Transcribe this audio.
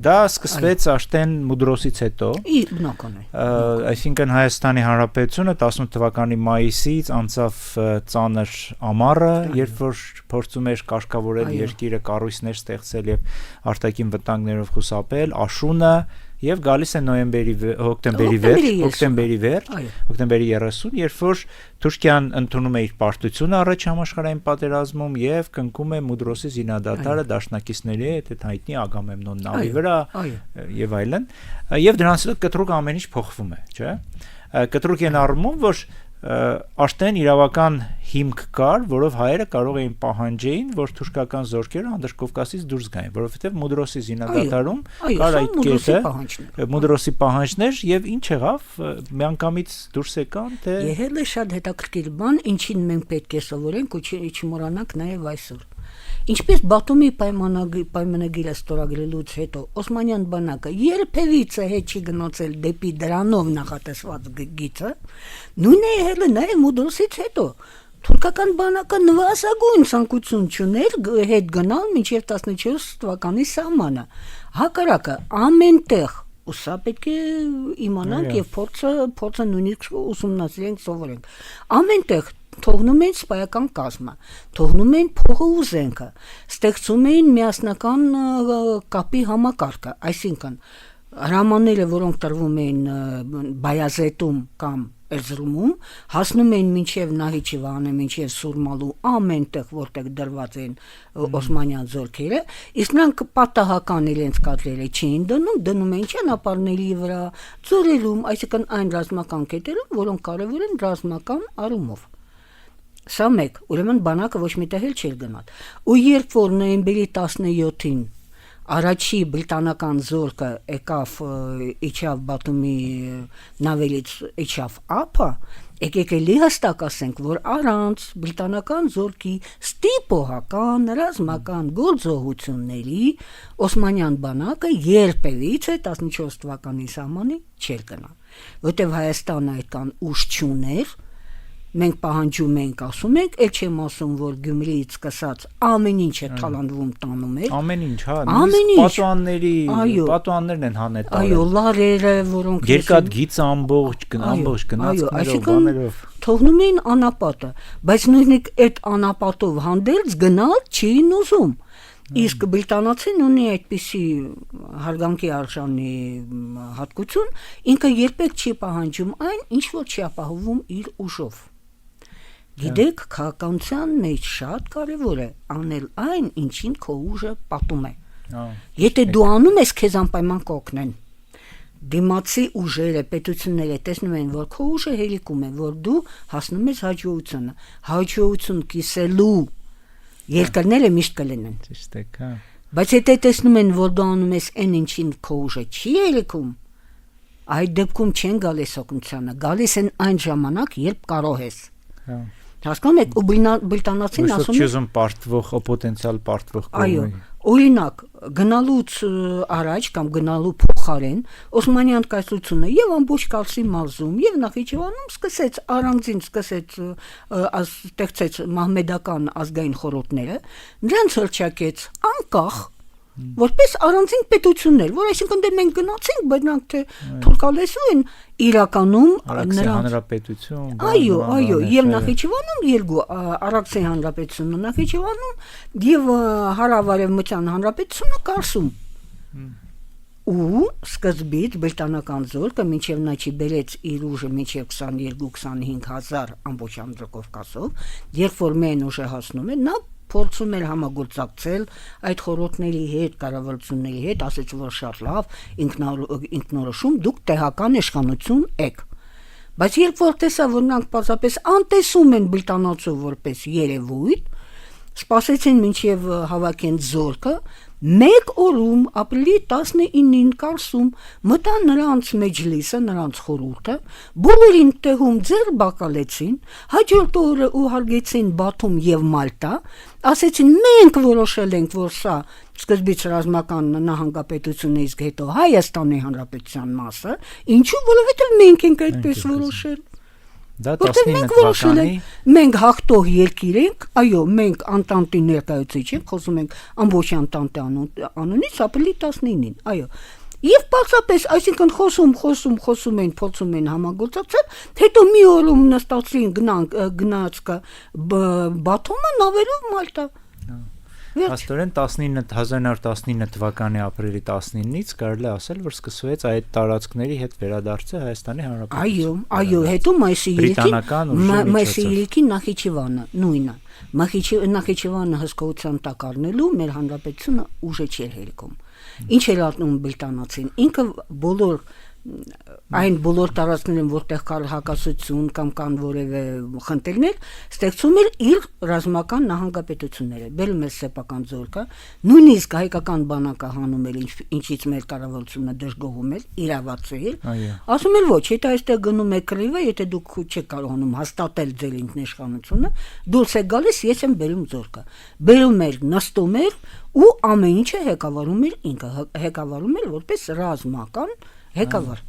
Դա սկսվեց աշտեն Մուդրոսից հետո։ Բնական է։ Այսինքն Հայաստանի Հանրապետությունը 18 թվականի մայիսից անցավ ծանր ամառը, երբ որ փորձում էր կարգավորել երկիրը, կառույցներ ստեղծել եւ արտաքին վտանգներով խուսափել, աշունը եւ գալիս է հոկտեմբերի 30, երբ որ Թուրքիան ընդունում է իր պարտությունը առաջ համաշխարհային պատերազմում եւ կնքում է Մուդրոսի զինադատարը դաշնակիցների հետ, այդ հայտնի Ագամեմնոն նավի վրա եւ այլն, եւ դրանից հետո կտրուկ ամեն ինչ փոխվում է, չէ՞։ Կտրուկ են առումով, որ աշտեն իրավական հիմք կար, որով հայերը կարող էին պահանջեին, որ թուրքական զորքերը Անդրկովկասից դուրս գային, որովհետև Մուդրոսի զինադատարում կար այդ կետը, Մուդրոսի պահանջներ եւ ինչ եղավ, միանգամից դուրս եկան, թե եղել է շատ հետաքրքիր բան, ինչին մենք պետք է սովորենք ու չմոռանանք նաեւ այսօր։ Ինչպես Բաթումի պայմանագիրը ստորագրելուց հետո Օսմանյան բանակը երբևիցե հետ չի գնացել դեպի դրանով նախատեսված գիծը, նույնն է եղել նաև Մուդրոսից հետո։ Թուրքական բանակը նվազագույն ցանկություն չուներ հետ գնալ մինչև 14 թվականի սահմանը։ Հակառակը ամենտեղ ու սա պետք է իմանանք եւ փորձը նույնիսկ ուսումնասիրենք, սովորենք։ Ամենտեղ թողնում են սպայական կազմը, թողնում են փողը ու զենքը, ստեղծում են միասնական կապի համակարգը, այսինքն հրամանները, որոնք տրվում են Բայազետում կամ Էրզրումում, հասնում են մինչև Նահիջևանը, մինչև Սուրմալու, ամենտեղ որտեղ դրված են օսմանյան զորքերը, իսկ նրանք պատահական իրենց կադրերը չէին դնում են ճանապարհների վրա, ձորերում, այսինքն այն ռազմական կետերում, որոնք կարևոր են ռազմական առումով։ Սա մեկ, ուրեմն բանակը ոչ միտեղ էլ չէր գնալ։ Ու երբ որ նոյեմբերի 17-ին առաջի բրիտանական զորքը եկավ իջավ Բաթումի նավերից իջավ ափը, եկեք էլի հստակ ասենք, որ առանց բրիտանական զորքի ստիպողական ռազմական գործողությունների Օսմանյան բանակը երբևիցե 14 թվականի սահմանի չէր գնա, որտեղ Հայաստանը այդքան ուժ չուներ։ Մենք պահանջում ենք, ասում ենք, էլ չեմ ասում, որ Գյումրիից սկսած ամեն ինչը թալանվում տանում էր։ Ամեն ինչ, հա, պատուաններն են հանետարել։ Այո, լարերը, որոնք երկաթ գիծը ամբողջ գնացքներով, բաներով թողնում էին անապատը, բայց նույնիսկ այդ անապատով հանդերձ գնալ չէին ուզում։ Իսկ բրիտանացին ունի այդպիսի հարգանքի արժանի հատկություն, ինքը երբեք չի պահանջում այն, ինչ որ չի ապահովում իր ուժով։ Գիտեք, քաղաքականության մեջ շատ կարևոր է անել այն, ինչին քո ուժը պատում է։ Եթե դու անում ես, քեզ անպայման կօգնեն։ Դիմացի ուժերը, պետությունները տեսնում են, որ քո ուժը հերիքում է, որ դու հասնում ես հաջողությունը։ Հաջողություն կիսելու երկրները միշտ կլինեն։ Ճիշտ է, հա։ Բայց եթե տեսնում են, որ դու անում ես այն, ինչին քո ուժը չի հերիքում, այդ դեպքում չեն գալիս օգնությանը, գալիս են այն ժամանակ, երբ կարող ես։ Հա։ Հասկանում եք, ու բրիտանացին ասում է չուզում պարտվող, պոտենցիալ պարտվող կողմի։ Այո, օրինակ, գնալուց առաջ կամ գնալու փոխարեն Օսմանյան կայսրությունը եւ ամբողջ Կավսի մարզում եւ Նախիջևանում սկսեց առանձին ստեղծեց մահմեդական ազգային խորհուրդները, նրանց հրճակեց անկախ որպես առանձին պետություններ, որ այսինքն դե մենք գնացինք, բայց նրանք թե թուրքալեսու են իրականում հանրապետություն։ Այո, եւ Նախիջևանում երկու Արաքսի հանրապետությունն Նախիջևանում եւ Հարավարևմտյան հանրապետությունը Կարսում։ Ու սկզբից բրիտանական զորքը մինչև նա չի բերեց իր ուժը մինչև 22-25 հազար ամբողջ Անդրկովկասով, երբ որ մեն ուժը հասնում է, նա փորձում էր համագործակցել այդ խորհուրդների հետ, կառավարությունների հետ, ասեց որ շատ լավ, ինքնորոշում, դուք տեղական իշխանություն եք։ Բայց երբ որ տեսա, որ նրանք պարզապես անտեսում են բրիտանացու որպես երևույթ, սպասեցին մինչև հավաքեն զորքը, մեկ օրում ապրիլի 19-ին Կարսում մտան նրանց մեջլիսը, նրանց խորհուրդը, բոլորին տեղում ձեռբակալեցին, հաջորդ օրը ուղարկեցին Բաթում եւ Մալտա, ասեցին մենք որոշել ենք, որ սա սկզբից ռազմական նահանգապետությունն է, իսկ հետո Հայաստանի Հանրապետության մասը, ինչու, որովհետեւ մենք ենք այդպես որոշել։ Դա Որտեղ 19 մենք որոշել թվականի ենք, մենք հաղթող երկիր ենք, այո, մենք Անտանտի ներկայացուցիչ ենք, խոսում ենք ամբողջ Անտանտի անունից, ապրիլի 19-ին, այո։ Եվ պարզապես, այսինքն խոսում են, փորձում են համագործակցել, հետո մի օրում նստացին գնաց Բաթումը նավերով Մալտա։ Աստորեն 1919 թվականի ապրիլի 19-ից կարելի է ասել, որ սկսվեց այդ տարածքների հետ վերադարձը Հայաստանի Հանրապետություն։ Այո, հետո Բրիտանական Մայիսի Նախիջևանը նույնը։ Նախիջևանը հսկողության տակ առնելու մեր հանրապետությունը ուժը չէր հերիքում։ Ինչ էր անում բրիտանացին։ Ինքը բոլոր տարածքներում, որտեղ կար հակասություն կամ կան որևէ խնդիրներ, ստեղծում էր իր ռազմական նահանգապետությունները, բերում էր սեփական զորքը, նույնիսկ հայկական բանակը հանում էր, ինչից մեր կառավարությունը դժգոհում էր, իրավացու էր, ասում էր ոչ, եթե այստեղ գնում եք կռիվը, եթե դուք չեք կարողանում հաստատել ձեր ինքնիշխանությունը, դուրս եք գալիս, ես եմ բերում զորքը, բերում էր, նստում էր ու ամեն ինչը հեկավարում էր ինքը, հեկավարում էր որպես ռազմական հեկավար։